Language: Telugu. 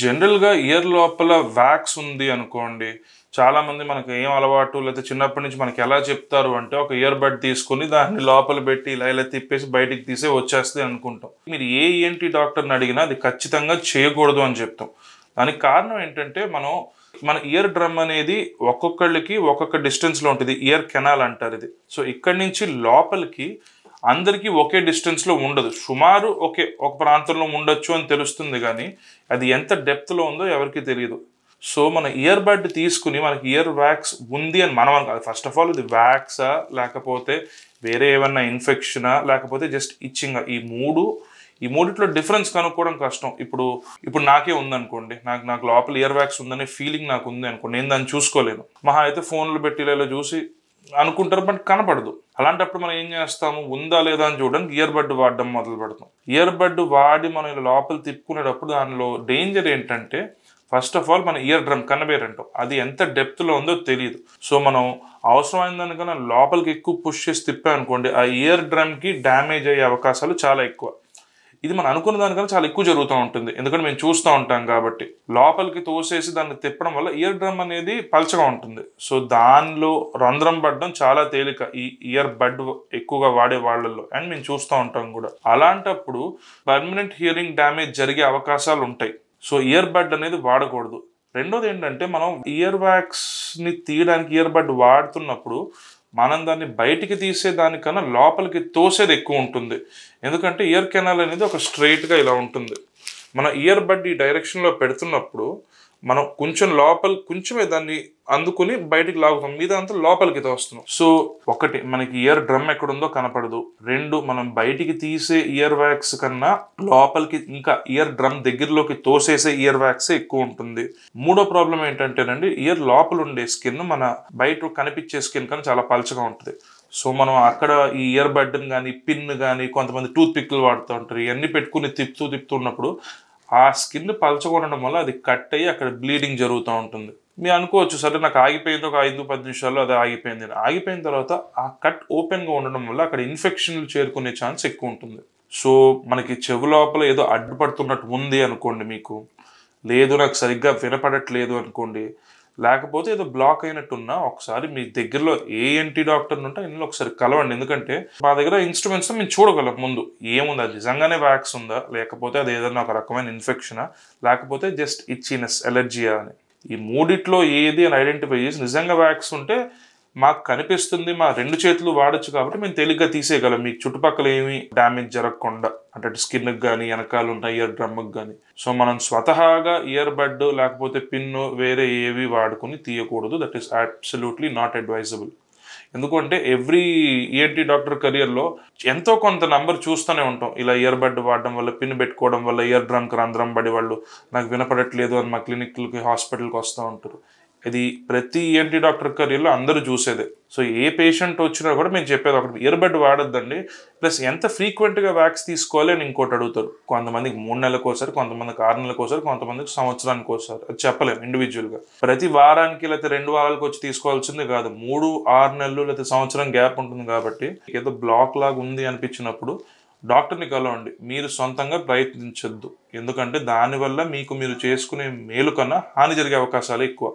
జనరల్‌గా ఇయర్ లోపల వాక్స్ ఉంది అనుకోండి. చాలామంది మనకు ఏం అలవాటు లేకపోతే చిన్నప్పటి నుంచి మనకి ఎలా చెప్తారు అంటే ఒక ఇయర్ బడ్ తీసుకొని దాన్ని లోపల పెట్టి ఇలా ఇలా తిప్పేసి బయటికి తీసి వచ్చేస్తది అనుకుంటాం. మీరు ఏ ఈఎన్‌టీ డాక్టర్‌ని అడిగినా అది ఖచ్చితంగా చేయకూడదు అని చెప్తాం. దానికి కారణం ఏంటంటే మన ఇయర్ డ్రమ్ అనేది ఒక్కొక్కళ్ళకి ఒక్కొక్క డిస్టెన్స్‌లో ఉంటది. ఇయర్ కెనాల్ అంటారు ఇది. సో ఇక్కడి నుంచి లోపలికి అందరికీ ఒకే డిస్టెన్స్‌లో ఉండదు. సుమారు ఒక ప్రాంతంలో ఉండొచ్చు అని తెలుస్తుంది గానీ, అది ఎంత డెప్త్‌లో ఉందో ఎవరికీ తెలీదు. సో మన ఇయర్ బడ్ తీసుకుని మనకి ఇయర్ వ్యాక్స్ ఉంది అని మనం అనుకోవాలి. ఫస్ట్ ఆఫ్ ఆల్ ఇది వ్యాక్సా లేకపోతే వేరే ఏమన్నా ఇన్ఫెక్షనా లేకపోతే జస్ట్ ఇచ్చింగా ఈ మూడిట్లో డిఫరెన్స్ కనుక్కోవడం కష్టం. ఇప్పుడు నాకే ఉందనుకోండి, నాకు లోపల ఇయర్ వ్యాక్స్ ఉందనే ఫీలింగ్ నాకు ఉంది అనుకోండి, నేను దాన్ని చూసుకోలేను. మహా అయితే ఫోన్లు పెట్టి ఇలా చూసి అనుకుంటారు, బట్ కనపడదు. అలాంటప్పుడు మనం ఏం చేస్తాము, ఉందా లేదా అని చూడడానికి ఇయర్ బడ్ వాడడం మొదలు పెడతాం. ఇయర్ బడ్ వాడి మనం ఇలా లోపల తిప్పుకునేటప్పుడు దానిలో డేంజర్ ఏంటంటే, ఫస్ట్ ఆఫ్ ఆల్ మన ఇయర్ డ్రమ్ కనబేర్ అంటాం, అది ఎంత డెప్త్లో ఉందో తెలియదు. సో మనం అవసరమైన దానికన్నా లోపలికి ఎక్కువ పుష్ చేసి తిప్పామనుకోండి, ఆ ఇయర్ డ్రమ్కి డ్యామేజ్ అయ్యే అవకాశాలు చాలా ఎక్కువ. ఇది మనం అనుకున్న దానికన్నా చాలా ఎక్కువ జరుగుతూ ఉంటుంది, ఎందుకంటే మేము చూస్తూ ఉంటాం కాబట్టి. లోపలికి తోసేసి దాన్ని తిప్పడం వల్ల ఇయర్ డ్రమ్ అనేది పలచగా ఉంటుంది. సో దానిలో రంధ్రం పడడం చాలా తేలిక ఈ ఇయర్ బడ్ ఎక్కువగా వాడే వాళ్ళల్లో, అండ్ మేము చూస్తూ ఉంటాం కూడా. అలాంటప్పుడు పర్మనెంట్ హియరింగ్ డ్యామేజ్ జరిగే అవకాశాలు ఉంటాయి. సో ఇయర్ బడ్ అనేది వాడకూడదు. రెండోది ఏంటంటే, మనం ఇయర్ వ్యాక్స్ని తీయడానికి ఇయర్ బడ్ వాడుతున్నప్పుడు మనం దాన్ని బయటికి తీసే దానికన్నా లోపలికి తోసేది ఎక్కువ ఉంటుంది. ఎందుకంటే ఇయర్ కెనాల్ అనేది ఒక స్ట్రైట్గా ఇలా ఉంటుంది. మన ఇయర్ బడ్ ఈ డైరెక్షన్లో పెడుతున్నప్పుడు మనం కొంచెమే దాన్ని అందుకుని బయటికి లాగుతాం, మీద అంతా లోపలికి తోస్తున్నాం. సో ఒకటి, మనకి ఇయర్ డ్రమ్ ఎక్కడుందో కనపడదు. రెండు, మనం బయటికి తీసే ఇయర్ వ్యాక్స్ కన్నా లోపలికి ఇంకా ఇయర్ డ్రమ్ దగ్గరలోకి తోసేసే ఇయర్ వ్యాక్స్ ఎక్కువ ఉంటుంది. మూడో ప్రాబ్లం ఏంటంటేనండి, ఇయర్ లోపల ఉండే స్కిన్ మన బయట కనిపించే స్కిన్ కన్నా చాలా పలచగా ఉంటుంది. సో మనం అక్కడ ఈ ఇయర్ బడ్ని కానీ పిన్ కానీ కొంతమంది టూత్ పిక్లు వాడుతూ ఉంటారు, ఇవన్నీ పెట్టుకుని తిప్పుతున్నప్పుడు ఆ స్కిన్ పలచగా ఉండడం వల్ల అది కట్ అయ్యి అక్కడ బ్లీడింగ్ జరుగుతూ ఉంటుంది. మీరు అనుకోవచ్చు, సరే నాకు ఆగిపోయింది, ఒక 5-10 నిమిషాల్లో అది ఆగిపోయింది. ఆగిపోయిన తర్వాత ఆ కట్ ఓపెన్గా ఉండడం వల్ల అక్కడ ఇన్ఫెక్షన్లు చేరుకునే ఛాన్స్ ఎక్కువ ఉంటుంది. సో మనకి చెవు లోపల ఏదో అడ్డుపడుతున్నట్టు ఉంది అనుకోండి, మీకు లేదు నాకు సరిగ్గా వినపడట్లేదు అనుకోండి, లేకపోతే ఏదో బ్లాక్ అయినట్టున్నా ఒకసారి మీ దగ్గరలో ఏఎన్టీ డాక్టర్ని ఉంటే ఇందులో ఒకసారి కలవండి. ఎందుకంటే మా దగ్గర ఇన్స్ట్రుమెంట్స్తో మేము చూడగలం ముందు ఏముంది, అది నిజంగానే వ్యాక్స్ ఉందా లేకపోతే అది ఏదైనా ఒక రకమైన ఇన్ఫెక్షనా లేకపోతే జస్ట్ ఇచ్చినెస్ ఎలర్జీయా అని. ఈ మూడిట్లో ఏది అని ఐడెంటిఫై చేసి నిజంగా వ్యాక్స్ ఉంటే మాకు కనిపిస్తుంది, మా 2 చేతులు వాడచ్చు కాబట్టి మేము తేలిగ్గా తీసేయగలం, మీకు చుట్టుపక్కల ఏమీ డ్యామేజ్ జరగకుండా. అంటే స్కిన్కి కానీ వెనకాల ఉన్న ఇయర్ డ్రమ్కి కానీ. సో మనం స్వతహాగా ఇయర్ బడ్ లేకపోతే పిన్ను వేరే ఏవి వాడుకుని తీయకూడదు. That is absolutely not advisable. ఎందుకంటే ఎవ్రీ ఈఎన్టీ డాక్టర్ కెరియర్లో ఎంతో కొంత నంబర్ చూస్తూనే ఉంటాం, ఇలా ఇయర్ బడ్ వాడడం వల్ల, పిన్ పెట్టుకోవడం వల్ల ఇయర్ డ్రమ్కి రంధ్రం పడి వాళ్ళు నాకు వినపడట్లేదు అని మా క్లినిక్లకి హాస్పిటల్కి వస్తూ ఉంటారు. ఇది ప్రతి ఈఎన్టీ డాక్టర్ కెరియర్లో అందరూ చూసేదే. సో ఏ పేషెంట్ వచ్చినా కూడా మేము చెప్పేది ఒకటి, ఇయర్ బడ్ వాడొద్దండి, ప్లస్ ఎంత ఫ్రీక్వెంట్గా వ్యాక్స్ తీసుకోవాలి అని ఇంకోటి అడుగుతారు. కొంతమందికి 3 నెలలకు ఒకసారి, కొంతమందికి 6 నెలలకు ఒకసారి, కొంతమందికి సంవత్సరానికి ఒకసారి. అది చెప్పలేము ఇండివిజువల్గా. ప్రతి వారానికి లేకపోతే 2 వారాలకు వచ్చి తీసుకోవాల్సింది కాదు, 3, 6 నెలలు లేకపోతే సంవత్సరం గ్యాప్ ఉంటుంది. కాబట్టి ఏదో బ్లాక్ లాగా ఉంది అనిపించినప్పుడు డాక్టర్ని కలవండి, మీరు సొంతంగా ప్రయత్నించొద్దు. ఎందుకంటే దానివల్ల మీరు చేసుకునే మేలు కన్నా హాని జరిగే అవకాశాలు ఎక్కువ.